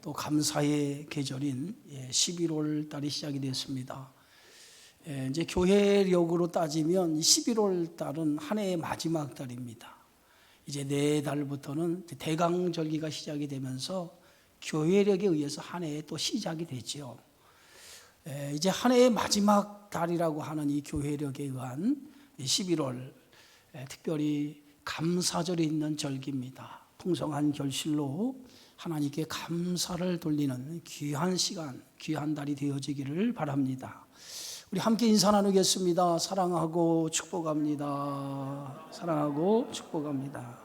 또 감사의 계절인 11월 달이 시작이 됐습니다. 이제 교회력으로 따지면 11월 달은 한 해의 마지막 달입니다. 이제 내달부터는 대강절기가 시작이 되면서 교회력에 의해서 한 해에 또 시작이 되죠. 이제 한 해의 마지막 달이라고 하는 이 교회력에 의한 11월, 특별히 감사절이 있는 절기입니다. 풍성한 결실로 하나님께 감사를 돌리는 귀한 시간, 귀한 달이 되어지기를 바랍니다. 우리 함께 인사 나누겠습니다. 사랑하고 축복합니다. 사랑하고 축복합니다.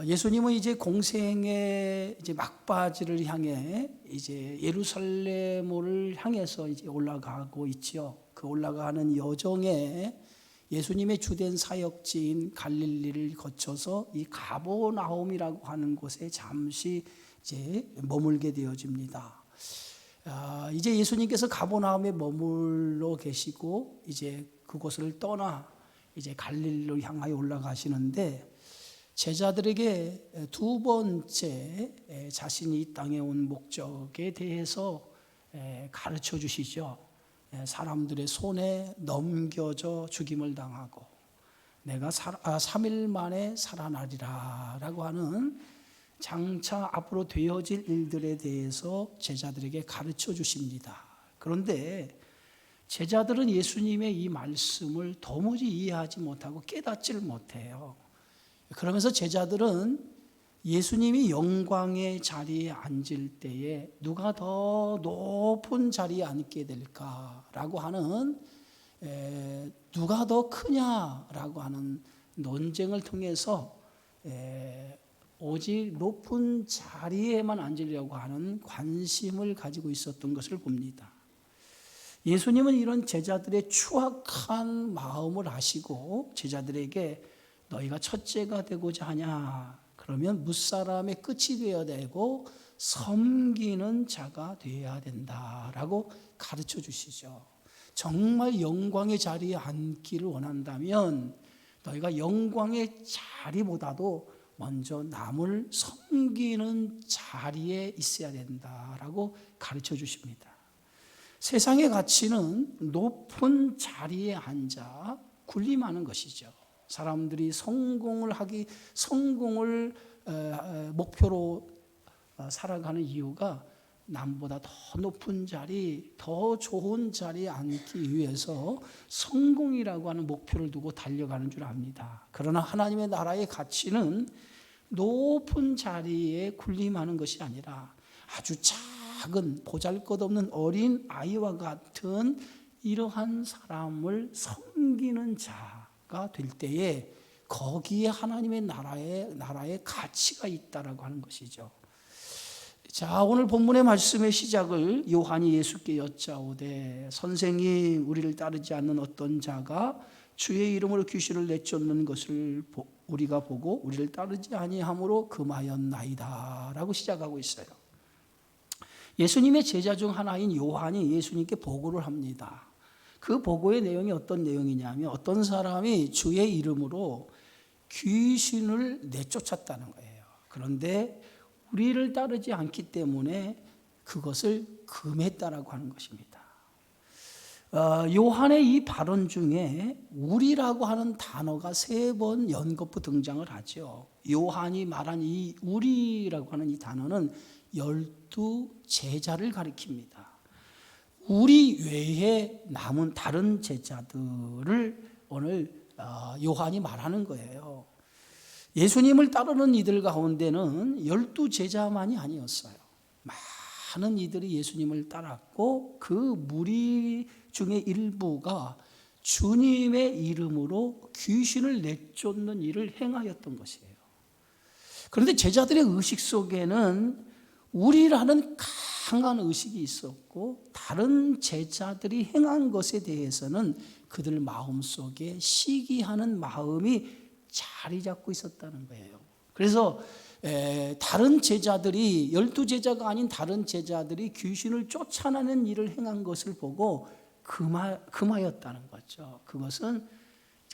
예수님은 이제 공생의 이제 막바지를 향해 이제 예루살렘을 향해서 이제 올라가고 있지요. 그 올라가는 여정에 예수님의 주된 사역지인 갈릴리를 거쳐서 이 가버나움이라고 하는 곳에 잠시 이제 머물게 되어집니다. 이제 예수님께서 가버나움에 머물러 계시고 이제 그곳을 떠나 이제 갈릴리로 향하여 올라가시는데 제자들에게 두 번째 자신이 이 땅에 온 목적에 대해서 가르쳐 주시죠. 사람들의 손에 넘겨져 죽임을 당하고 내가 3일 만에 살아나리라 라고 하는 장차 앞으로 되어질 일들에 대해서 제자들에게 가르쳐 주십니다. 그런데 제자들은 예수님의 이 말씀을 도무지 이해하지 못하고 깨닫지를 못해요. 그러면서 제자들은 예수님이 영광의 자리에 앉을 때에 누가 더 높은 자리에 앉게 될까라고 하는 누가 더 크냐라고 하는 논쟁을 통해서 오직 높은 자리에만 앉으려고 하는 관심을 가지고 있었던 것을 봅니다. 예수님은 이런 제자들의 추악한 마음을 아시고 제자들에게 너희가 첫째가 되고자 하냐? 그러면 무사람의 끝이 되어야 되고 섬기는 자가 되어야 된다라고 가르쳐 주시죠. 정말 영광의 자리에 앉기를 원한다면 너희가 영광의 자리보다도 먼저 남을 섬기는 자리에 있어야 된다라고 가르쳐 주십니다. 세상의 가치는 높은 자리에 앉아 군림하는 것이죠. 사람들이 성공을 목표로 살아가는 이유가 남보다 더 높은 자리, 더 좋은 자리에 앉기 위해서 성공이라고 하는 목표를 두고 달려가는 줄 압니다. 그러나 하나님의 나라의 가치는 높은 자리에 군림하는 것이 아니라 아주 작은 보잘것없는 어린 아이와 같은 이러한 사람을 섬기는 자가 될 때에 거기에 하나님의 나라의 가치가 있다라고 하는 것이죠. 자, 오늘 본문의 말씀의 시작을 요한이 예수께 여짜오되 선생님 우리를 따르지 않는 어떤 자가 주의 이름으로 귀신을 내쫓는 것을 우리가 보고 우리를 따르지 아니함으로 금하였나이다 라고 시작하고 있어요. 예수님의 제자 중 하나인 요한이 예수님께 보고를 합니다. 그 보고의 내용이 어떤 내용이냐면 어떤 사람이 주의 이름으로 귀신을 내쫓았다는 거예요. 그런데 우리를 따르지 않기 때문에 그것을 금했다라고 하는 것입니다. 요한의 이 발언 중에 우리라고 하는 단어가 3번 연거푸 등장을 하죠. 요한이 말한 이 우리라고 하는 이 단어는 12제자를 가리킵니다. 우리 외에 남은 다른 제자들을 오늘 요한이 말하는 거예요. 예수님을 따르는 이들 가운데는 12제자만이 아니었어요. 많은 이들이 예수님을 따랐고 그 무리 중에 일부가 주님의 이름으로 귀신을 내쫓는 일을 행하였던 것이에요. 그런데 제자들의 의식 속에는 우리라는 강한 의식이 있었고 다른 제자들이 행한 것에 대해서는 그들 마음속에 시기하는 마음이 자리 잡고 있었다는 거예요. 그래서 다른 제자들이 12제자가 아닌 다른 제자들이 귀신을 쫓아내는 일을 행한 것을 보고 금하였다는 거죠. 그것은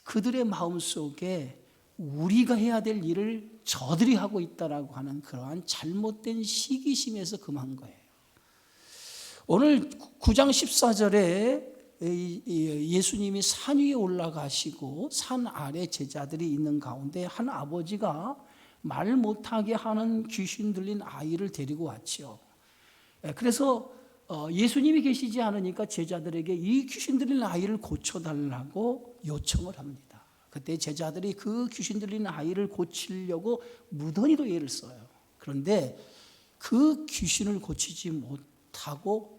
그들의 마음속에 우리가 해야 될 일을 저들이 하고 있다라고 하는 그러한 잘못된 시기심에서 금한 거예요. 오늘 9장 14절에 예수님이 산 위에 올라가시고 산 아래 제자들이 있는 가운데 한 아버지가 말 못하게 하는 귀신 들린 아이를 데리고 왔죠. 그래서 예수님이 계시지 않으니까 제자들에게 이 귀신 들린 아이를 고쳐달라고 요청을 합니다. 그때 제자들이 그 귀신 들린 아이를 고치려고 무던히도 애를 써요. 그런데 그 귀신을 고치지 못하고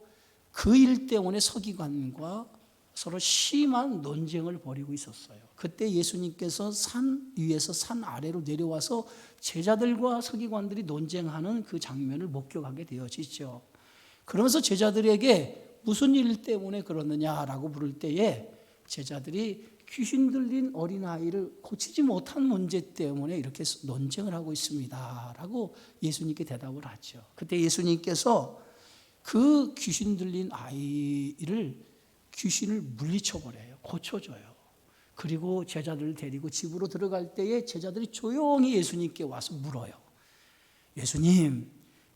그 일 때문에 서기관과 서로 심한 논쟁을 벌이고 있었어요. 그때 예수님께서 산 위에서 산 아래로 내려와서 제자들과 서기관들이 논쟁하는 그 장면을 목격하게 되어지죠. 그러면서 제자들에게 무슨 일 때문에 그러느냐라고 물을 때에 제자들이 귀신 들린 어린아이를 고치지 못한 문제 때문에 이렇게 논쟁을 하고 있습니다 라고 예수님께 대답을 하죠. 그때 예수님께서 그 귀신 들린 아이를 귀신을 물리쳐버려요. 고쳐줘요. 그리고 제자들을 데리고 집으로 들어갈 때에 제자들이 조용히 예수님께 와서 물어요. 예수님,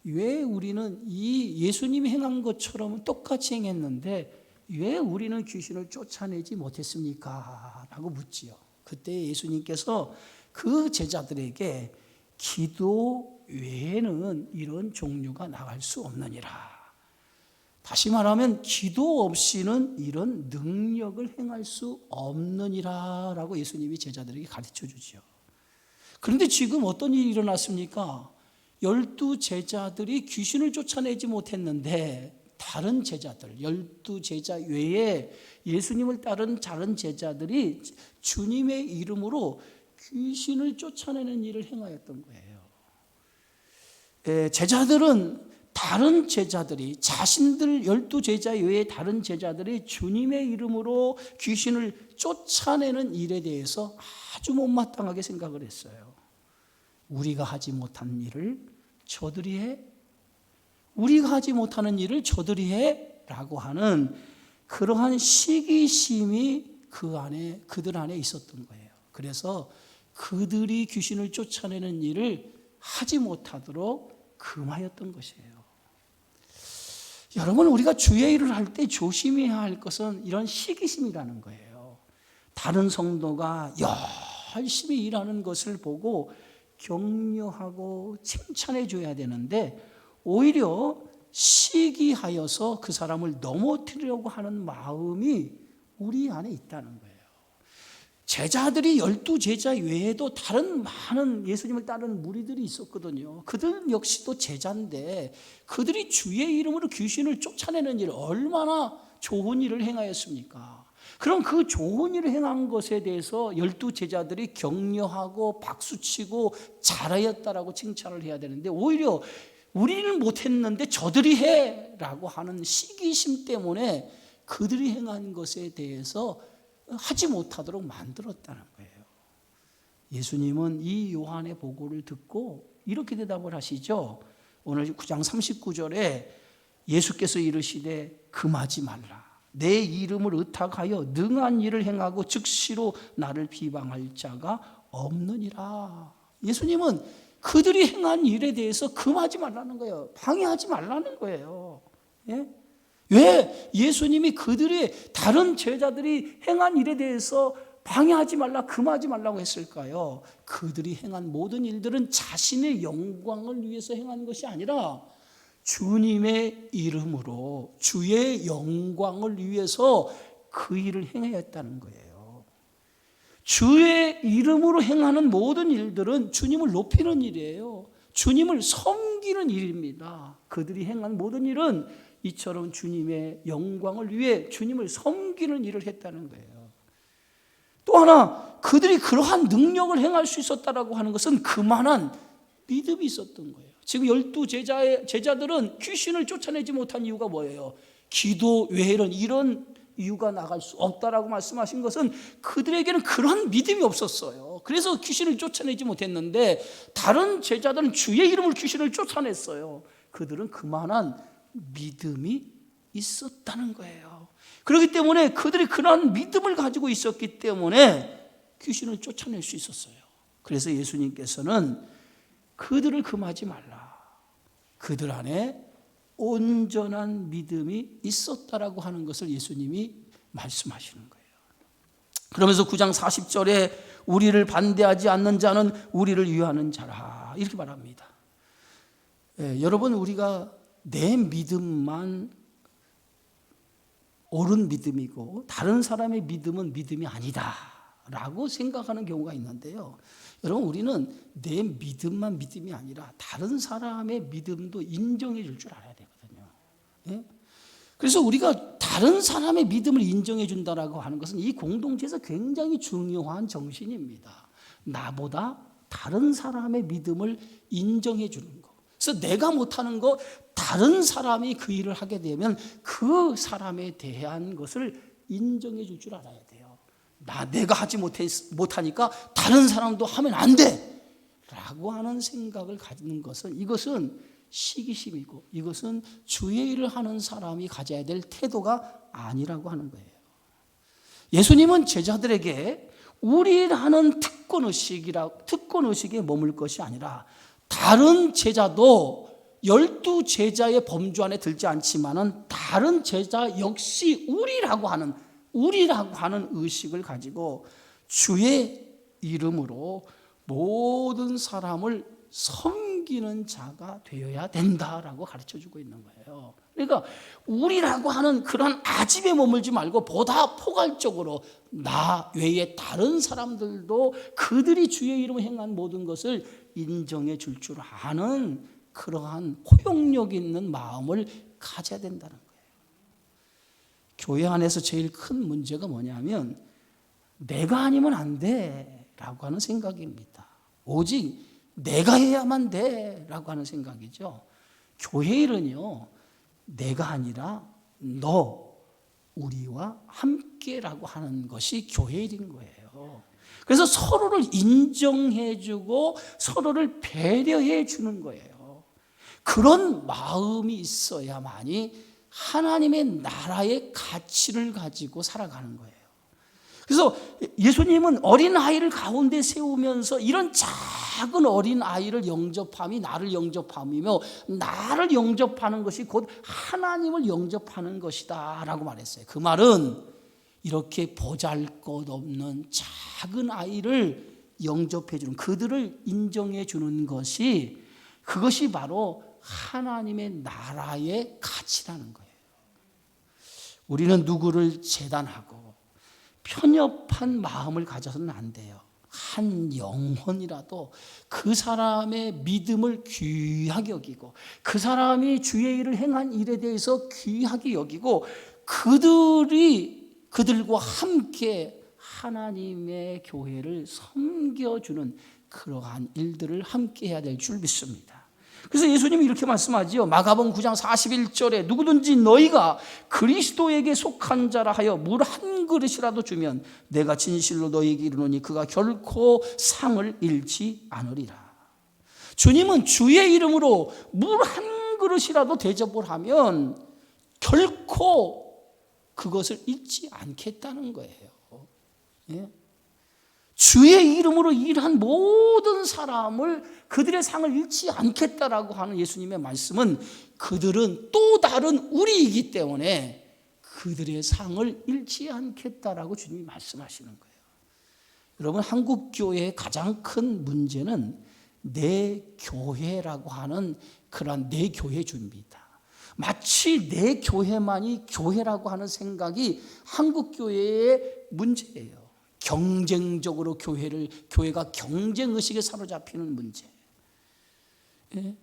왜 우리는 이 예수님이 행한 것처럼 똑같이 행했는데 왜 우리는 귀신을 쫓아내지 못했습니까? 라고 묻지요. 그때 예수님께서 그 제자들에게 기도 외에는 이런 종류가 나갈 수 없느니라. 다시 말하면 기도 없이는 이런 능력을 행할 수 없느니라 라고 예수님이 제자들에게 가르쳐 주죠. 그런데 지금 어떤 일이 일어났습니까? 12제자들이 귀신을 쫓아내지 못했는데 다른 제자들, 12제자 외에 예수님을 따른 다른 제자들이 주님의 이름으로 귀신을 쫓아내는 일을 행하였던 거예요. 제자들은 다른 제자들이 자신들 12제자 외에 다른 제자들이 주님의 이름으로 귀신을 쫓아내는 일에 대해서 아주 못마땅하게 생각을 했어요. 우리가 하지 못한 일을 저들이 해? 우리가 하지 못하는 일을 저들이 해? 라고 하는 그러한 시기심이 그들 안에 있었던 거예요. 그래서 그들이 귀신을 쫓아내는 일을 하지 못하도록 금하였던 것이에요. 여러분, 우리가 주의 일을 할 때 조심해야 할 것은 이런 시기심이라는 거예요. 다른 성도가 열심히 일하는 것을 보고 격려하고 칭찬해 줘야 되는데 오히려 시기하여서 그 사람을 넘어뜨리려고 하는 마음이 우리 안에 있다는 거예요. 제자들이 12제자 외에도 다른 많은 예수님을 따르는 무리들이 있었거든요. 그들은 역시도 제자인데 그들이 주의 이름으로 귀신을 쫓아내는 일, 얼마나 좋은 일을 행하였습니까? 그럼 그 좋은 일을 행한 것에 대해서 12제자들이 격려하고 박수치고 잘하였다라고 칭찬을 해야 되는데 오히려 우리는 못했는데 저들이 해 라고 하는 시기심 때문에 그들이 행한 것에 대해서 하지 못하도록 만들었다는 거예요. 예수님은 이 요한의 보고를 듣고 이렇게 대답을 하시죠. 오늘 9장 39절에 예수께서 이르시되 금하지 말라. 내 이름을 의탁하여 능한 일을 행하고 즉시로 나를 비방할 자가 없느니라. 예수님은 그들이 행한 일에 대해서 금하지 말라는 거예요. 방해하지 말라는 거예요. 예? 왜 예수님이 그들의 다른 제자들이 행한 일에 대해서 방해하지 말라, 금하지 말라고 했을까요? 그들이 행한 모든 일들은 자신의 영광을 위해서 행한 것이 아니라 주님의 이름으로 주의 영광을 위해서 그 일을 행하였다는 거예요. 주의 이름으로 행하는 모든 일들은 주님을 높이는 일이에요. 주님을 섬기는 일입니다. 그들이 행한 모든 일은 이처럼 주님의 영광을 위해 주님을 섬기는 일을 했다는 거예요. 또 하나, 그들이 그러한 능력을 행할 수 있었다라고 하는 것은 그만한 믿음이 있었던 거예요. 지금 12제자들은 귀신을 쫓아내지 못한 이유가 뭐예요? 기도 외에는 이런 이유가 나갈 수 없다라고 말씀하신 것은 그들에게는 그런 믿음이 없었어요. 그래서 귀신을 쫓아내지 못했는데 다른 제자들은 주의 이름으로 귀신을 쫓아냈어요. 그들은 그만한 믿음이 있었다는 거예요. 그렇기 때문에 그들이 그런 믿음을 가지고 있었기 때문에 귀신을 쫓아낼 수 있었어요. 그래서 예수님께서는 그들을 금하지 말라. 그들 안에 온전한 믿음이 있었다라고 하는 것을 예수님이 말씀하시는 거예요. 그러면서 9장 40절에 우리를 반대하지 않는 자는 우리를 위하는 자라 이렇게 말합니다. 여러분, 우리가 내 믿음만 옳은 믿음이고 다른 사람의 믿음은 믿음이 아니다 라고 생각하는 경우가 있는데요. 여러분, 우리는 내 믿음만 믿음이 아니라 다른 사람의 믿음도 인정해 줄 줄 알아야 되거든요. 예? 그래서 우리가 다른 사람의 믿음을 인정해 준다라고 하는 것은 이 공동체에서 굉장히 중요한 정신입니다. 나보다 다른 사람의 믿음을 인정해 주는 것. 그래서 내가 못하는 거 다른 사람이 그 일을 하게 되면 그 사람에 대한 것을 인정해 줄 줄 알아야 돼요. 내가 하지 못하니까 다른 사람도 하면 안 돼 라고 하는 생각을 가지는 것은, 이것은 시기심이고 이것은 주의 일을 하는 사람이 가져야 될 태도가 아니라고 하는 거예요. 예수님은 제자들에게 우리라는 특권의식에 머물 것이 아니라 다른 제자도 12제자의 범주 안에 들지 않지만은 다른 제자 역시 우리라고 하는 의식을 가지고 주의 이름으로 모든 사람을 섬기는 자가 되어야 된다라고 가르쳐주고 있는 거예요. 그러니까 우리라고 하는 그런 아집에 머물지 말고 보다 포괄적으로 나 외에 다른 사람들도 그들이 주의 이름으로 행한 모든 것을 인정해 줄 줄 아는 그러한 포용력 있는 마음을 가져야 된다는 거예요. 교회 안에서 제일 큰 문제가 뭐냐면 내가 아니면 안 돼라고 하는 생각입니다. 오직 내가 해야만 돼라고 하는 생각이죠. 교회 일은요, 내가 아니라 너, 우리와 함께라고 하는 것이 교회 일인 거예요. 그래서 서로를 인정해주고 서로를 배려해 주는 거예요. 그런 마음이 있어야만이 하나님의 나라의 가치를 가지고 살아가는 거예요. 그래서 예수님은 어린아이를 가운데 세우면서 이런 작은 어린아이를 영접함이 나를 영접함이며 나를 영접하는 것이 곧 하나님을 영접하는 것이다 라고 말했어요. 그 말은 이렇게 보잘것없는 작은 아이를 영접해 주는, 그들을 인정해 주는 것이, 그것이 바로 하나님의 나라의 가치라는 거예요. 우리는 누구를 재단하고 편협한 마음을 가져서는 안 돼요. 한 영혼이라도 그 사람의 믿음을 귀하게 여기고 그 사람이 주의 일을 행한 일에 대해서 귀하게 여기고 그들과 함께 하나님의 교회를 섬겨주는 그러한 일들을 함께 해야 될 줄 믿습니다. 그래서 예수님이 이렇게 말씀하지요. 마가복음 9장 41절에 누구든지 너희가 그리스도에게 속한 자라 하여 물 한 그릇이라도 주면 내가 진실로 너희에게 이르노니 그가 결코 상을 잃지 않으리라. 주님은 주의 이름으로 물 한 그릇이라도 대접을 하면 결코 그것을 잃지 않겠다는 거예요. 예? 주의 이름으로 일한 모든 사람을 그들의 상을 잃지 않겠다라고 하는 예수님의 말씀은 그들은 또 다른 우리이기 때문에 그들의 상을 잃지 않겠다라고 주님이 말씀하시는 거예요. 여러분, 한국 교회의 가장 큰 문제는 내 교회라고 하는 그런 내 교회주의입니다. 마치 내 교회만이 교회라고 하는 생각이 한국 교회의 문제예요. 경쟁적으로 교회가 경쟁의식에 사로잡히는 문제. 예?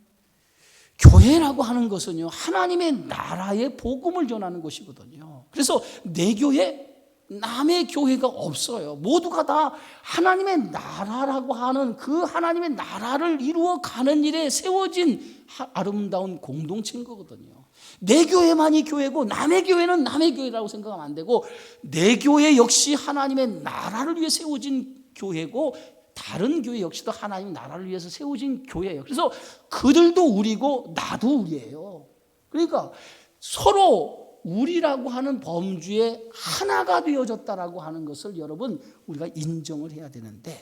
교회라고 하는 것은요, 하나님의 나라의 복음을 전하는 것이거든요. 그래서 내 교회, 남의 교회가 없어요. 모두가 다 하나님의 나라라고 하는 그 하나님의 나라를 이루어가는 일에 세워진 아름다운 공동체인 거거든요. 내 교회만이 교회고 남의 교회는 남의 교회라고 생각하면 안 되고, 내 교회 역시 하나님의 나라를 위해 세워진 교회고 다른 교회 역시도 하나님의 나라를 위해서 세워진 교회예요. 그래서 그들도 우리고 나도 우리예요. 그러니까 서로 우리라고 하는 범주에 하나가 되어졌다라고 하는 것을 여러분 우리가 인정을 해야 되는데,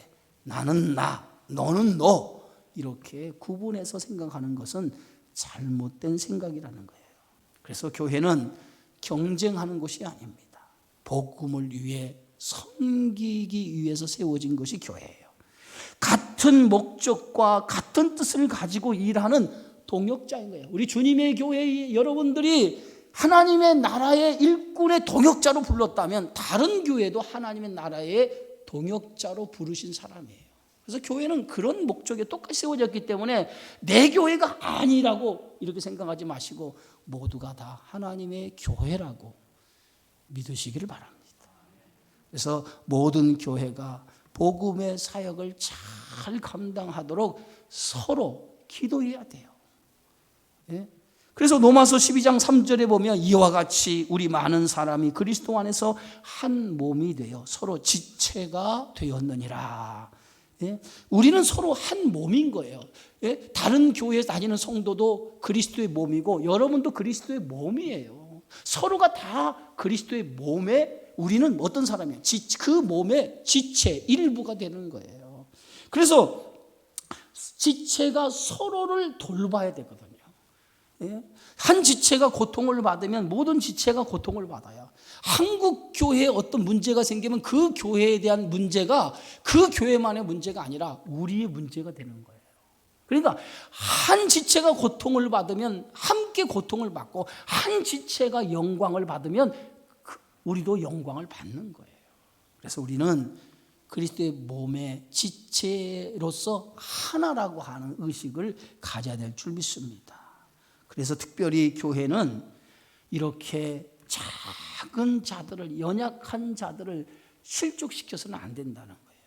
나는 나, 너는 너 이렇게 구분해서 생각하는 것은 잘못된 생각이라는 거예요. 그래서 교회는 경쟁하는 곳이 아닙니다. 복음을 위해 섬기기 위해서 세워진 것이 교회예요. 같은 목적과 같은 뜻을 가지고 일하는 동역자인 거예요. 우리 주님의 교회 여러분들이 하나님의 나라의 일꾼의 동역자로 불렀다면 다른 교회도 하나님의 나라의 동역자로 부르신 사람이에요. 그래서 교회는 그런 목적에 똑같이 세워졌기 때문에 내 교회가 아니라고 이렇게 생각하지 마시고 모두가 다 하나님의 교회라고 믿으시기를 바랍니다. 그래서 모든 교회가 복음의 사역을 잘 감당하도록 서로 기도해야 돼요. 예? 그래서 로마서 12장 3절에 보면 이와 같이 우리 많은 사람이 그리스도 안에서 한 몸이 되어 서로 지체가 되었느니라. 예? 우리는 서로 한 몸인 거예요. 예? 다른 교회에 다니는 성도도 그리스도의 몸이고 여러분도 그리스도의 몸이에요. 서로가 다 그리스도의 몸에 우리는 어떤 사람이에요? 그 몸의 지체, 일부가 되는 거예요. 그래서 지체가 서로를 돌봐야 되거든요. 예? 한 지체가 고통을 받으면 모든 지체가 고통을 받아요. 한국 교회에 어떤 문제가 생기면 그 교회에 대한 문제가 그 교회만의 문제가 아니라 우리의 문제가 되는 거예요. 그러니까 한 지체가 고통을 받으면 함께 고통을 받고 한 지체가 영광을 받으면 우리도 영광을 받는 거예요. 그래서 우리는 그리스도의 몸의 지체로서 하나라고 하는 의식을 가져야 될 줄 믿습니다. 그래서 특별히 교회는 이렇게 작은 자들을, 연약한 자들을 실족시켜서는 안 된다는 거예요.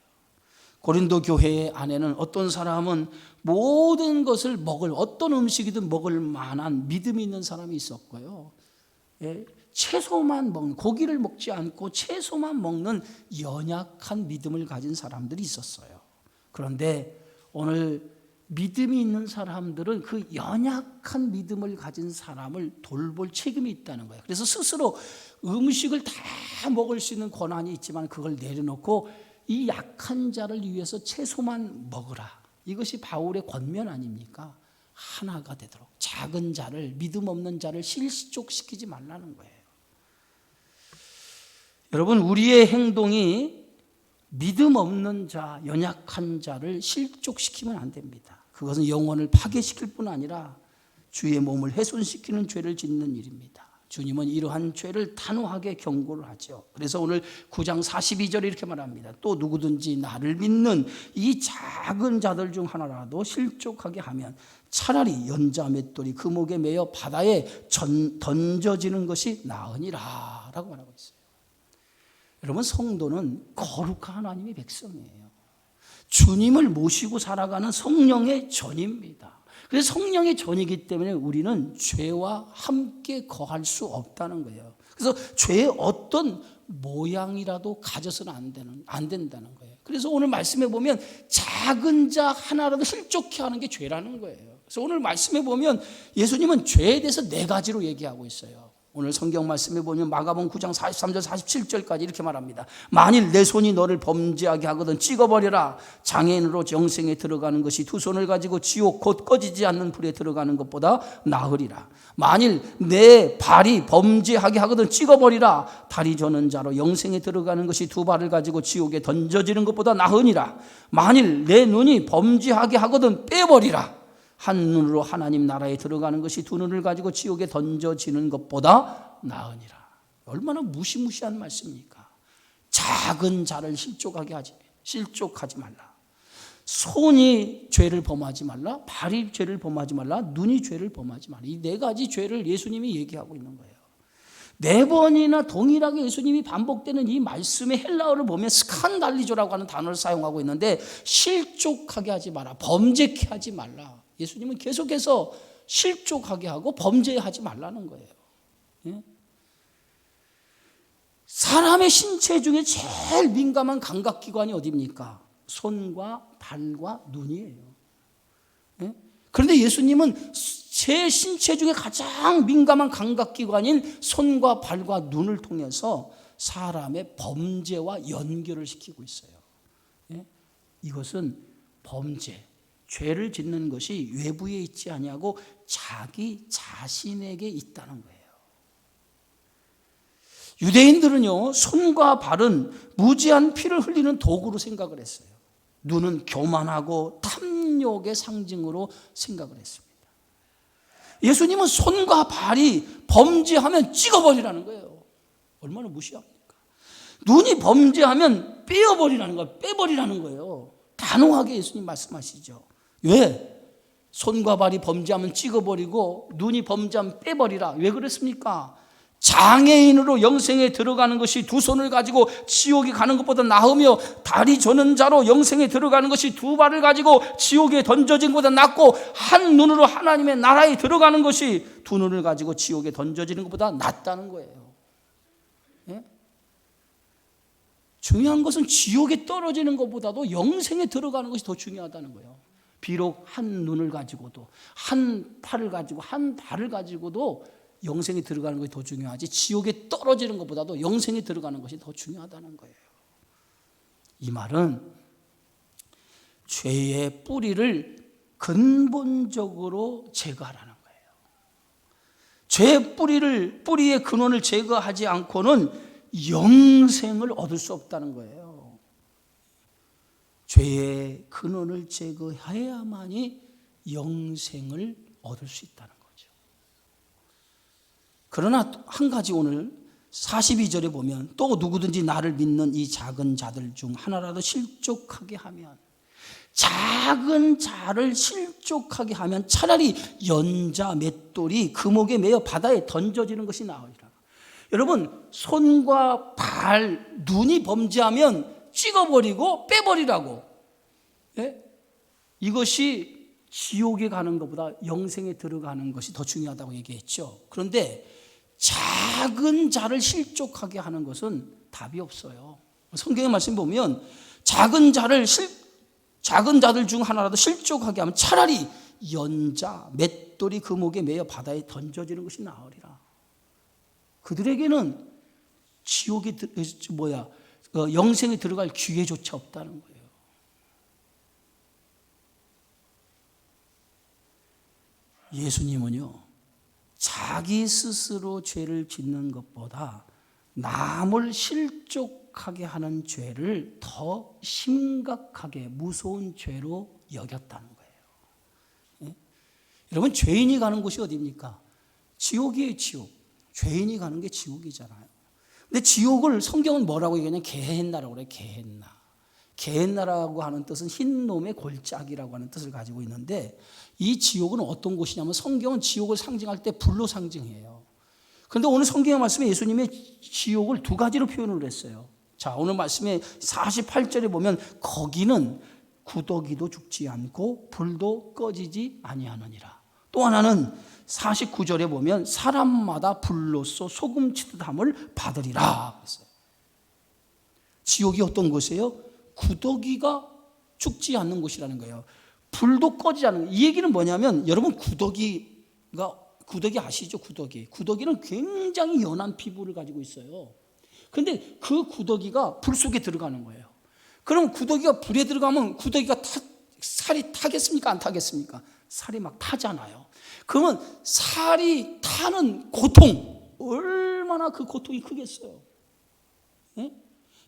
고린도 교회 안에는 어떤 사람은 모든 것을 먹을, 어떤 음식이든 먹을 만한 믿음이 있는 사람이 있었고요. 예, 채소만 먹는, 고기를 먹지 않고 채소만 먹는 연약한 믿음을 가진 사람들이 있었어요. 그런데 오늘 믿음이 있는 사람들은 그 연약한 믿음을 가진 사람을 돌볼 책임이 있다는 거예요. 그래서 스스로 음식을 다 먹을 수 있는 권한이 있지만 그걸 내려놓고 이 약한 자를 위해서 채소만 먹으라. 이것이 바울의 권면 아닙니까? 하나가 되도록 작은 자를, 믿음 없는 자를 실족시키지 말라는 거예요. 여러분, 우리의 행동이 믿음 없는 자, 연약한 자를 실족시키면 안 됩니다. 그것은 영혼을 파괴시킬 뿐 아니라 주의 몸을 훼손시키는 죄를 짓는 일입니다. 주님은 이러한 죄를 단호하게 경고를 하죠. 그래서 오늘 9장 42절에 이렇게 말합니다. 또 누구든지 나를 믿는 이 작은 자들 중 하나라도 실족하게 하면 차라리 연자 맷돌이 그 목에 매어 바다에 던져지는 것이 나으니라 라고 말하고 있어요. 여러분, 성도는 거룩한 하나님의 백성이에요. 주님을 모시고 살아가는 성령의 전입니다. 그래서 성령의 전이기 때문에 우리는 죄와 함께 거할 수 없다는 거예요. 그래서 죄의 어떤 모양이라도 가져서는 안 된다는 거예요. 그래서 오늘 말씀해 보면 작은 자 하나라도 실족해 하는 게 죄라는 거예요. 그래서 오늘 말씀해 보면 예수님은 죄에 대해서 4가지로 얘기하고 있어요. 오늘 성경 말씀에 보면 마가복음 9장 43절 47절까지 이렇게 말합니다. 만일 내 손이 너를 범죄하게 하거든 찍어버려라. 장애인으로 영생에 들어가는 것이 두 손을 가지고 지옥 곧 꺼지지 않는 불에 들어가는 것보다 나으리라. 만일 내 발이 범죄하게 하거든 찍어버리라. 다리 저는 자로 영생에 들어가는 것이 두 발을 가지고 지옥에 던져지는 것보다 나으니라. 만일 내 눈이 범죄하게 하거든 빼버리라. 한 눈으로 하나님 나라에 들어가는 것이 두 눈을 가지고 지옥에 던져지는 것보다 나으니라. 얼마나 무시무시한 말씀입니까? 작은 자를 실족하지 말라. 손이 죄를 범하지 말라. 발이 죄를 범하지 말라. 눈이 죄를 범하지 말라. 이 4가지 죄를 예수님이 얘기하고 있는 거예요. 4번이나 동일하게 예수님이 반복되는 이 말씀의 헬라어를 보면 스칸달리조라고 하는 단어를 사용하고 있는데 실족하게 하지 마라. 범죄케 하지 말라. 예수님은 계속해서 실족하게 하고 범죄하지 말라는 거예요. 예? 사람의 신체 중에 제일 민감한 감각기관이 어디입니까? 손과 발과 눈이에요. 예? 그런데 예수님은 제 신체 중에 가장 민감한 감각기관인 손과 발과 눈을 통해서 사람의 범죄와 연결을 시키고 있어요. 예? 이것은 범죄, 죄를 짓는 것이 외부에 있지 아니하고 자기 자신에게 있다는 거예요. 유대인들은요, 손과 발은 무지한 피를 흘리는 도구로 생각을 했어요. 눈은 교만하고 탐욕의 상징으로 생각을 했습니다. 예수님은 손과 발이 범죄하면 찍어버리라는 거예요. 얼마나 무시합니까? 눈이 범죄하면 빼어버리라는 거예요. 빼버리라는 거예요. 단호하게 예수님 말씀하시죠. 왜? 손과 발이 범죄하면 찍어버리고 눈이 범죄하면 빼버리라. 왜 그랬습니까? 장애인으로 영생에 들어가는 것이 두 손을 가지고 지옥에 가는 것보다 나으며 다리 저는 자로 영생에 들어가는 것이 두 발을 가지고 지옥에 던져진 것보다 낫고 한 눈으로 하나님의 나라에 들어가는 것이 두 눈을 가지고 지옥에 던져지는 것보다 낫다는 거예요. 예? 중요한 것은 지옥에 떨어지는 것보다도 영생에 들어가는 것이 더 중요하다는 거예요. 비록 한 눈을 가지고도 한 팔을 가지고 한 발을 가지고도 영생에 들어가는 것이 더 중요하지 지옥에 떨어지는 것보다도 영생에 들어가는 것이 더 중요하다는 거예요. 이 말은 죄의 뿌리를 근본적으로 제거하라는 거예요. 죄의 뿌리의 근원을 제거하지 않고는 영생을 얻을 수 없다는 거예요. 죄의 근원을 제거해야만이 영생을 얻을 수 있다는 거예요. 그러나 한 가지 오늘 42절에 보면 또 누구든지 나를 믿는 이 작은 자들 중 하나라도 실족하게 하면 작은 자를 실족하게 하면 차라리 연자 맷돌이 금옥에 매여 바다에 던져지는 것이 나으리라. 여러분 손과 발, 눈이 범죄하면 찍어버리고 빼버리라고. 예? 이것이 지옥에 가는 것보다 영생에 들어가는 것이 더 중요하다고 얘기했죠. 그런데 작은 자를 실족하게 하는 것은 답이 없어요. 성경의 말씀 보면 작은 자들 중 하나라도 실족하게 하면 차라리 연자, 맷돌이 금옥에 매여 바다에 던져지는 것이 나으리라. 그들에게는 영생에 들어갈 기회조차 없다는 거예요. 예수님은요, 자기 스스로 죄를 짓는 것보다 남을 실족하게 하는 죄를 더 심각하게 무서운 죄로 여겼다는 거예요. 예? 여러분 죄인이 가는 곳이 어디입니까? 지옥이에요. 지옥. 죄인이 가는 게 지옥이잖아요. 근데 지옥을 성경은 뭐라고 얘기하냐면 게헨나라고 그래요. 게헨나. 게헨나라고 하는 뜻은 흰 놈의 골짜기라고 하는 뜻을 가지고 있는데 이 지옥은 어떤 곳이냐면 성경은 지옥을 상징할 때 불로 상징해요. 그런데 오늘 성경의 말씀에 예수님의 지옥을 두 가지로 표현을 했어요. 자, 오늘 말씀에 48절에 보면 거기는 구더기도 죽지 않고 불도 꺼지지 아니하느니라. 또 하나는 49절에 보면 사람마다 불로써 소금치듯함을 받으리라 그랬어요. 지옥이 어떤 곳이에요? 구더기가 죽지 않는 곳이라는 거예요. 불도 꺼지지 않는 거예요. 이 얘기는 뭐냐면 여러분 구더기 아시죠? 구더기는 굉장히 연한 피부를 가지고 있어요. 그런데 그 구더기가 불 속에 들어가는 거예요. 그럼 구더기가 불에 들어가면 구더기가 살이 타겠습니까? 안 타겠습니까? 살이 막 타잖아요. 그러면 살이 타는 고통, 얼마나 그 고통이 크겠어요. 네?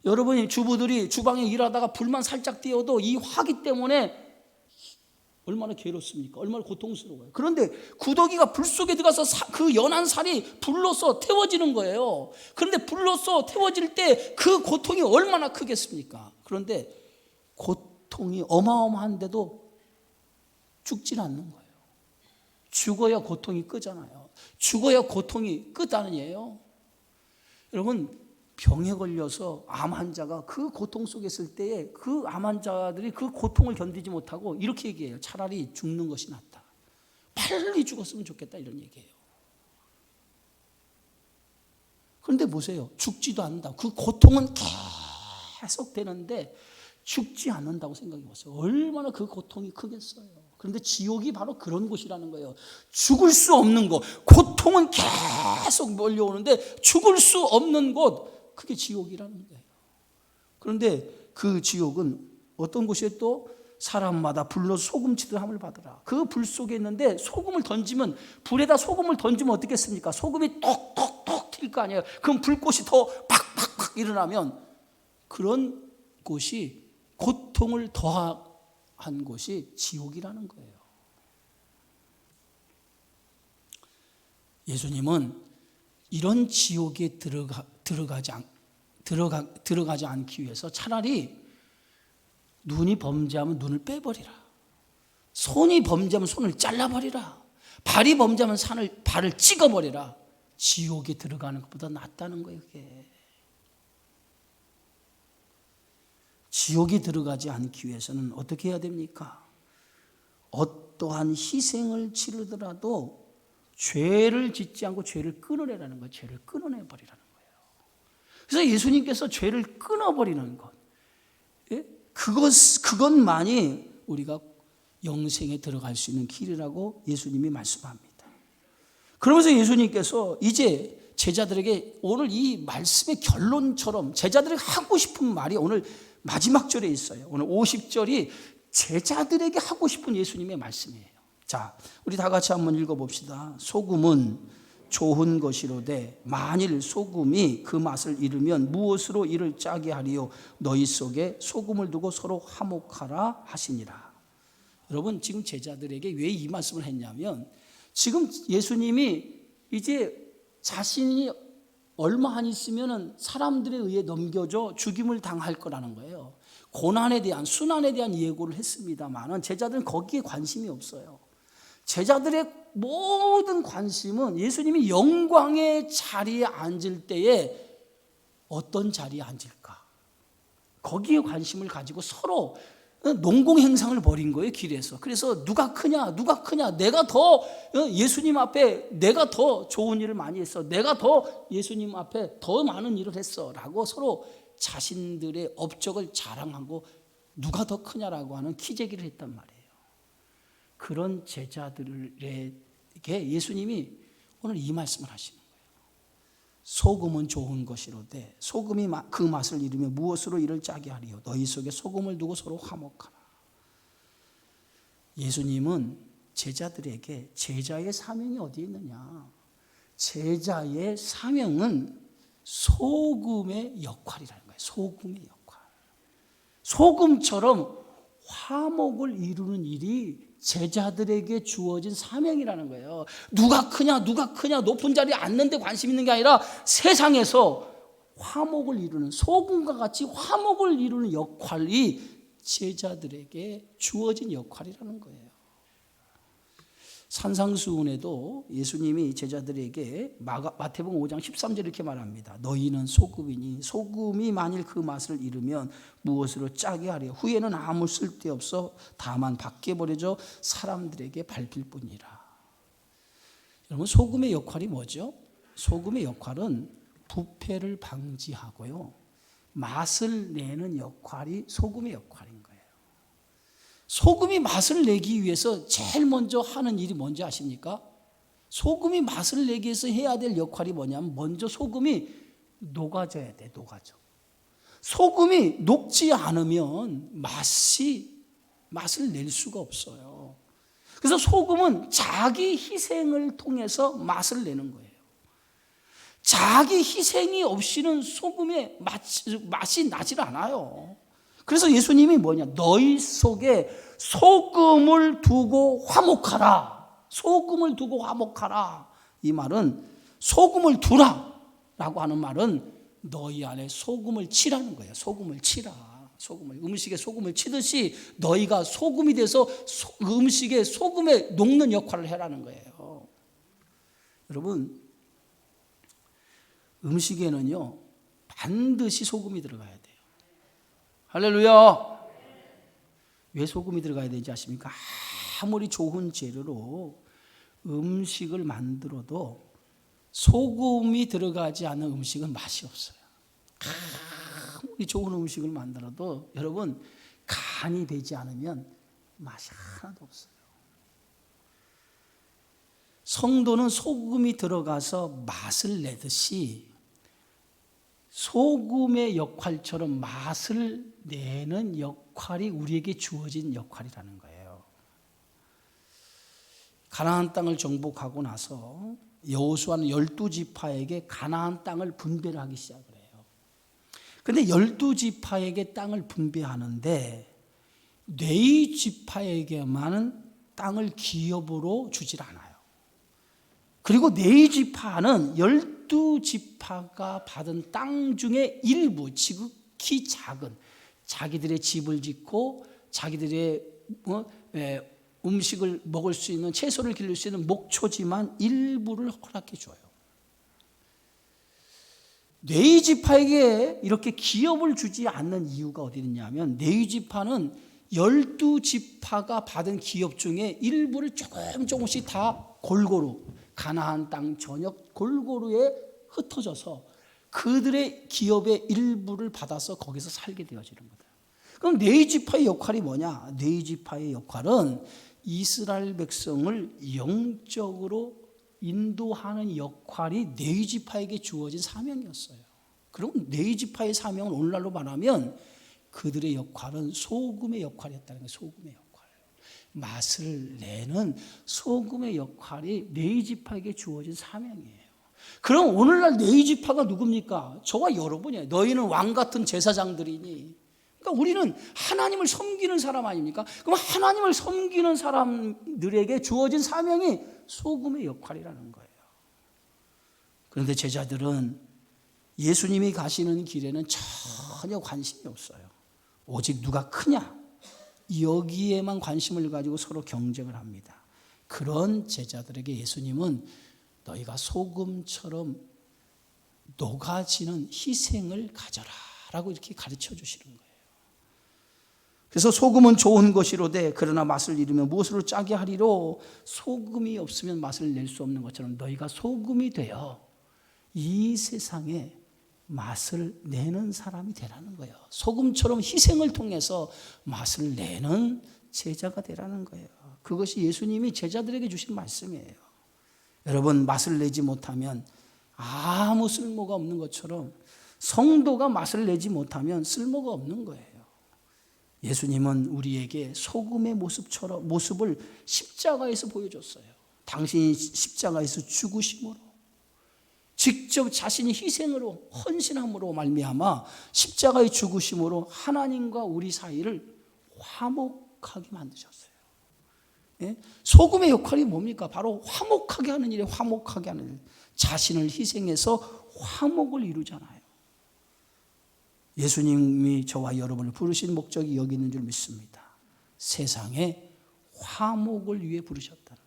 여러분이 주부들이 주방에 일하다가 불만 살짝 띄어도 이 화기 때문에 얼마나 괴롭습니까? 얼마나 고통스러워요. 그런데 구더기가 불 속에 들어가서 그 연한 살이 불로서 태워지는 거예요. 그런데 불로서 태워질 때 그 고통이 얼마나 크겠습니까? 그런데 고통이 어마어마한데도 죽질 않는 거예요. 죽어야 고통이 끄잖아요. 죽어야 고통이 끄다는 얘기예요. 여러분 병에 걸려서 암 환자가 그 고통 속에 있을 때에 그 암 환자들이 그 고통을 견디지 못하고 이렇게 얘기해요. 차라리 죽는 것이 낫다. 빨리 죽었으면 좋겠다 이런 얘기예요. 그런데 보세요. 죽지도 않는다. 그 고통은 계속 되는데 죽지 않는다고 생각해 보세요. 얼마나 그 고통이 크겠어요. 그런데 지옥이 바로 그런 곳이라는 거예요. 죽을 수 없는 곳. 고통은 계속 몰려오는데 죽을 수 없는 곳. 그게 지옥이라는 거예요. 그런데 그 지옥은 어떤 곳에 또 사람마다 불로 소금치듯 함을 받으라. 그 불 속에 있는데 소금을 던지면, 불에다 소금을 던지면 어떻겠습니까? 소금이 톡톡톡 튈 거 아니에요. 그럼 불꽃이 더 팍팍팍 일어나면 그런 곳이 고통을 더한 곳이 지옥이라는 거예요. 예수님은 이런 지옥에 들어가지 않기 위해서 차라리 눈이 범죄하면 눈을 빼버리라, 손이 범죄하면 손을 잘라버리라, 발이 범죄하면 발을 찍어버리라. 지옥에 들어가는 것보다 낫다는 거예요. 그게 지옥에 들어가지 않기 위해서는 어떻게 해야 됩니까? 어떠한 희생을 치르더라도 죄를 짓지 않고 죄를 끊어내라는 거예요. 죄를 끊어내버리라는 거예요. 그래서 예수님께서 죄를 끊어버리는 것, 그것만이 우리가 영생에 들어갈 수 있는 길이라고 예수님이 말씀합니다. 그러면서 예수님께서 이제 제자들에게 오늘 이 말씀의 결론처럼 제자들에게 하고 싶은 말이 오늘 마지막 절에 있어요. 오늘 50절이 제자들에게 하고 싶은 예수님의 말씀이에요. 자, 우리 다 같이 한번 읽어봅시다. 소금은 좋은 것이로되 만일 소금이 그 맛을 잃으면 무엇으로 이를 짜게 하리요? 너희 속에 소금을 두고 서로 화목하라 하시니라. 여러분, 지금 제자들에게 왜 이 말씀을 했냐면, 지금 예수님이 이제 자신이 얼마 안 있으면 사람들에 의해 넘겨져 죽임을 당할 거라는 거예요. 고난에 대한, 순환에 대한 예고를 했습니다만 제자들은 거기에 관심이 없어요. 제자들의 모든 관심은 예수님이 영광의 자리에 앉을 때에 어떤 자리에 앉을까, 거기에 관심을 가지고 서로 농공행상을 벌인 거예요, 길에서. 그래서 누가 크냐, 내가 더 예수님 앞에 내가 더 좋은 일을 많이 했어, 내가 더 예수님 앞에 더 많은 일을 했어 라고 서로 자신들의 업적을 자랑하고 누가 더 크냐라고 하는 키재기를 했단 말이에요. 그런 제자들에게 예수님이 오늘 이 말씀을 하시는 거예요. 소금은 좋은 것이로되 소금이 그 맛을 잃으면 무엇으로 이를 짜게 하리요? 너희 속에 소금을 두고 서로 화목하라. 예수님은 제자들에게 제자의 사명이 어디에 있느냐? 제자의 사명은 소금의 역할이라는 거예요. 소금의 역할. 소금처럼 화목을 이루는 일이 제자들에게 주어진 사명이라는 거예요. 누가 크냐 높은 자리에 앉는 데 관심 있는 게 아니라 세상에서 화목을 이루는, 소금과 같이 화목을 이루는 역할이 제자들에게 주어진 역할이라는 거예요. 산상수훈에도 예수님이 제자들에게 마태복음 5장 13절 이렇게 말합니다. 너희는 소금이니 소금이 만일 그 맛을 잃으면 무엇으로 짜게 하려? 후에는 아무 쓸데없어 다만 밖에 버려져 사람들에게 밟힐 뿐이라. 여러분, 소금의 역할이 뭐죠? 소금의 역할은 부패를 방지하고요, 맛을 내는 역할이 소금의 역할인 거예요. 소금이 맛을 내기 위해서 제일 먼저 하는 일이 뭔지 아십니까? 소금이 맛을 내기 위해서 해야 될 역할이 뭐냐면, 먼저 소금이 녹아져야 돼. 녹아져. 소금이 녹지 않으면 맛을 낼 수가 없어요. 그래서 소금은 자기 희생을 통해서 맛을 내는 거예요. 자기 희생이 없이는 소금의 맛이 나질 않아요. 그래서 예수님이 뭐냐? 너희 속에 소금을 두고 화목하라. 소금을 두고 화목하라. 이 말은 소금을 두라 라고 하는 말은 너희 안에 소금을 치라는 거예요. 소금을 치라. 음식에 소금을 치듯이 너희가 소금이 돼서 음식에 소금에 녹는 역할을 해라는 거예요. 여러분, 음식에는요 반드시 소금이 들어가야 돼요. 할렐루야. 왜 소금이 들어가야 되는지 아십니까? 아무리 좋은 재료로 음식을 만들어도 소금이 들어가지 않은 음식은 맛이 없어요. 아무리 좋은 음식을 만들어도 여러분, 간이 되지 않으면 맛이 하나도 없어요. 성도는 소금이 들어가서 맛을 내듯이 소금의 역할처럼 맛을 내는 역할이 우리에게 주어진 역할이라는 거예요. 가나안 땅을 정복하고 나서 여호수아는 12지파에게 가나안 땅을 분배를 하기 시작을 해요. 그런데 12지파에게 땅을 분배하는데 네 지파에게만은 땅을 기업으로 주질 않아요. 그리고 네 지파는 12지파가 받은 땅 중에 일부, 지극히 작은, 자기들의 집을 짓고 자기들의 음식을 먹을 수 있는, 채소를 기를 수 있는 목초지만 일부를 허락해 줘요. 네 지파에게 이렇게 기업을 주지 않는 이유가 어디 있냐면, 네 지파는 12지파가 받은 기업 중에 일부를 조금씩 다 골고루 가나안 땅 전역 골고루에 흩어져서 그들의 기업의 일부를 받아서 거기서 살게 되어지는 거다. 그럼 네 지파의 역할이 뭐냐? 네 지파의 역할은 이스라엘 백성을 영적으로 인도하는 역할이 네 지파에게 주어진 사명이었어요. 그럼 네 지파의 사명은 오늘날로 말하면 그들의 역할은 소금의 역할이었다는 거예요. 소금의 역할. 맛을 내는 소금의 역할이 네 지파에게 주어진 사명이에요. 그럼 오늘날 네 지파가 누굽니까? 저와 여러분이에요. 너희는 왕 같은 제사장들이니. 그러니까 우리는 하나님을 섬기는 사람 아닙니까? 그럼 하나님을 섬기는 사람들에게 주어진 사명이 소금의 역할이라는 거예요. 그런데 제자들은 예수님이 가시는 길에는 전혀 관심이 없어요. 오직 누가 크냐? 여기에만 관심을 가지고 서로 경쟁을 합니다. 그런 제자들에게 예수님은 너희가 소금처럼 녹아지는 희생을 가져라 라고 이렇게 가르쳐 주시는 거예요. 그래서 소금은 좋은 것이로되 그러나 맛을 잃으면 무엇으로 짜게 하리로? 소금이 없으면 맛을 낼 수 없는 것처럼 너희가 소금이 되어 이 세상에 맛을 내는 사람이 되라는 거예요. 소금처럼 희생을 통해서 맛을 내는 제자가 되라는 거예요. 그것이 예수님이 제자들에게 주신 말씀이에요. 여러분, 맛을 내지 못하면 아무 쓸모가 없는 것처럼 성도가 맛을 내지 못하면 쓸모가 없는 거예요. 예수님은 우리에게 소금의 모습을 십자가에서 보여줬어요. 당신이 십자가에서 죽으심으로, 직접 자신이 희생으로, 헌신함으로 말미암아 십자가의 죽으심으로 하나님과 우리 사이를 화목하게 만드셨어요. 예? 소금의 역할이 뭡니까? 바로 화목하게 하는 일이에요. 화목하게 하는 일. 자신을 희생해서 화목을 이루잖아요. 예수님이 저와 여러분을 부르신 목적이 여기 있는 줄 믿습니다. 세상에 화목을 위해 부르셨다는 거예요.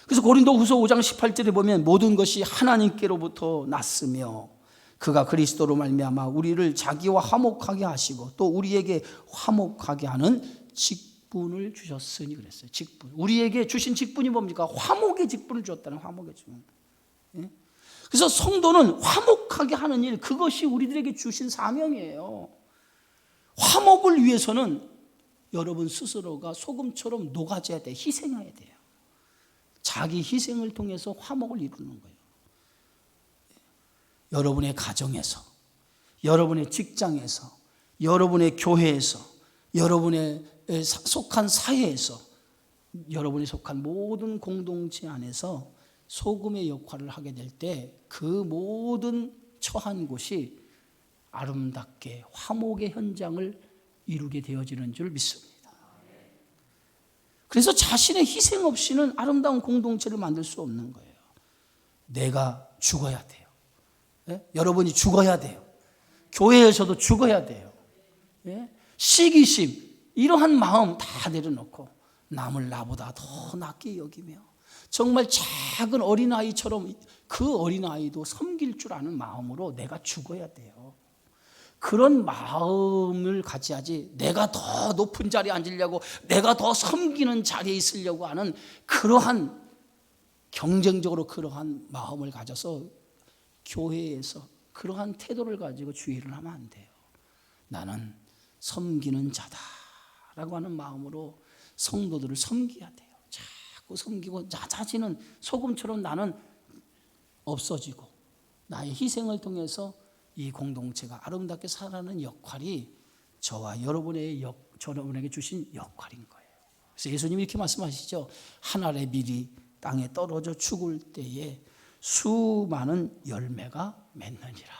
그래서 고린도후서 5장 18절에 보면 모든 것이 하나님께로부터 났으며 그가 그리스도로 말미암아 우리를 자기와 화목하게 하시고 또 우리에게 화목하게 하는 직분을 주셨으니 그랬어요. 직분. 우리에게 주신 직분이 뭡니까? 화목의 직분을 주었다는, 화목의 직분. 예? 그래서 성도는 화목하게 하는 일, 그것이 우리들에게 주신 사명이에요. 화목을 위해서는 여러분 스스로가 소금처럼 녹아져야 돼요. 희생해야 돼요. 자기 희생을 통해서 화목을 이루는 거예요. 여러분의 가정에서, 여러분의 직장에서, 여러분의 교회에서, 여러분의 속한 사회에서, 여러분이 속한 모든 공동체 안에서 소금의 역할을 하게 될 때 그 모든 처한 곳이 아름답게 화목의 현장을 이루게 되어지는 줄 믿습니다. 그래서 자신의 희생 없이는 아름다운 공동체를 만들 수 없는 거예요. 내가 죽어야 돼요. 예? 여러분이 죽어야 돼요. 교회에서도 죽어야 돼요. 예? 시기심, 이러한 마음 다 내려놓고 남을 나보다 더 낫게 여기며 정말 작은 어린아이처럼 그 어린아이도 섬길 줄 아는 마음으로 내가 죽어야 돼요. 그런 마음을 가져야지 내가 더 높은 자리에 앉으려고, 내가 더 섬기는 자리에 있으려고 하는 그러한 경쟁적으로 그러한 마음을 가져서 교회에서 그러한 태도를 가지고 주의를 하면 안 돼요. 나는 섬기는 자다라고 하는 마음으로 성도들을 섬겨야 돼요. 자꾸 섬기고 자신은 소금처럼 나는 없어지고 나의 희생을 통해서 이 공동체가 아름답게 살아가는 역할이 저와 여러분에게 주신 역할인 거예요. 그래서 예수님이 이렇게 말씀하시죠. 한 알의 밀이 땅에 떨어져 죽을 때에 수많은 열매가 맺느니라.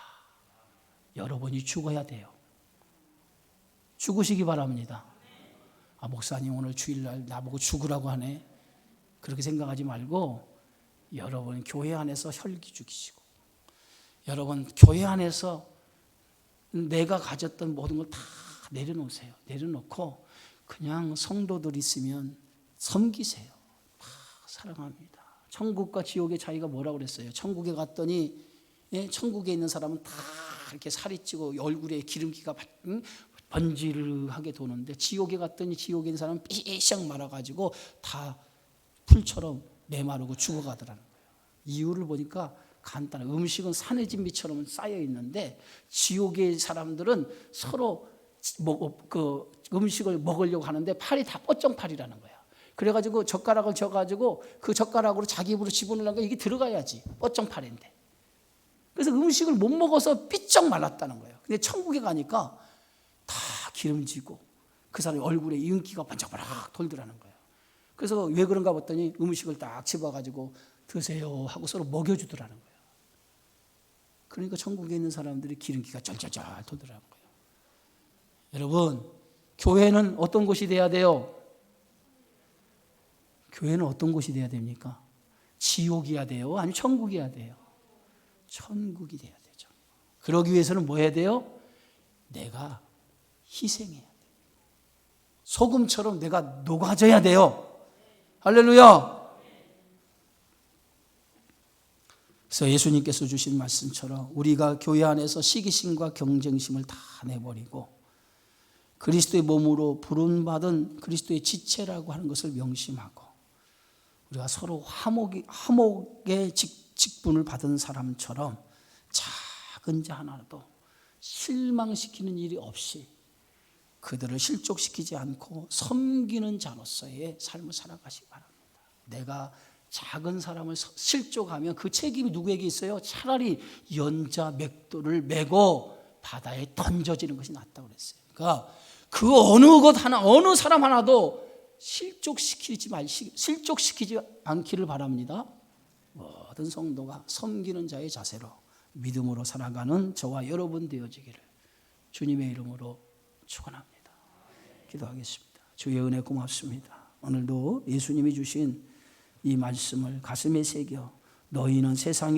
여러분이 죽어야 돼요. 죽으시기 바랍니다. 목사님 오늘 주일날 나보고 죽으라고 하네. 그렇게 생각하지 말고 여러분 교회 안에서 혈기 죽이시고, 여러분 교회 안에서 내가 가졌던 모든 걸 다 내려놓으세요. 내려놓고 그냥 성도들 있으면 섬기세요. 막 사랑합니다. 천국과 지옥의 차이가 뭐라고 그랬어요? 천국에 갔더니 천국에 있는 사람은 다 이렇게 살이 찌고 얼굴에 기름기가 번지르하게 도는데, 지옥에 갔더니 지옥에 있는 사람은 삐샥 말아가지고 다 풀처럼 메마르고 죽어가더라는 거예요. 이유를 보니까 간단해. 음식은 산의 진미처럼 쌓여 있는데 지옥의 사람들은 서로 그 음식을 먹으려고 하는데 팔이 다 뻗정팔이라는 거야. 그래가지고 젓가락을 져가지고 그 젓가락으로 자기 입으로 집어넣으려니까 이게 들어가야지. 뻗정팔인데. 그래서 음식을 못 먹어서 삐쩍 말랐다는 거예요. 근데 천국에 가니까 다 기름지고 그 사람의 얼굴에 윤기가 반짝반짝 돌더라는 거예요. 그래서 왜 그런가 봤더니 음식을 딱 집어가지고 드세요 하고 서로 먹여주더라는 거예요. 그러니까 천국에 있는 사람들이 기름기가 쩔쩔쩔 돌더라는 거예요. 여러분, 교회는 어떤 곳이 돼야 돼요? 교회는 어떤 곳이 돼야 됩니까? 지옥이어야 돼요? 아니면 천국이어야 돼요? 천국이 돼야 되죠. 그러기 위해서는 뭐 해야 돼요? 내가 희생해야 돼요. 소금처럼 내가 녹아져야 돼요. 할렐루야. 그래서 예수님께서 주신 말씀처럼 우리가 교회 안에서 시기심과 경쟁심을 다 내버리고 그리스도의 몸으로 부름받은 그리스도의 지체라고 하는 것을 명심하고, 우리가 서로 화목의 직분을 받은 사람처럼 작은 자 하나도 실망시키는 일이 없이 그들을 실족시키지 않고 섬기는 자로서의 삶을 살아가시기 바랍니다. 내가 작은 사람을 실족하면 그 책임이 누구에게 있어요? 차라리 연자 맥도를 메고 바다에 던져지는 것이 낫다고 그랬어요. 그러니까 그 어느 사람 하나도 실족시키지 않기를 바랍니다. 모든 성도가 섬기는 자의 자세로 믿음으로 살아가는 저와 여러분 되어지기를 주님의 이름으로 축원합니다. 기도하겠습니다. 주의 은혜 고맙습니다. 오늘도 예수님이 주신 이 말씀을 가슴에 새겨 너희는 세상에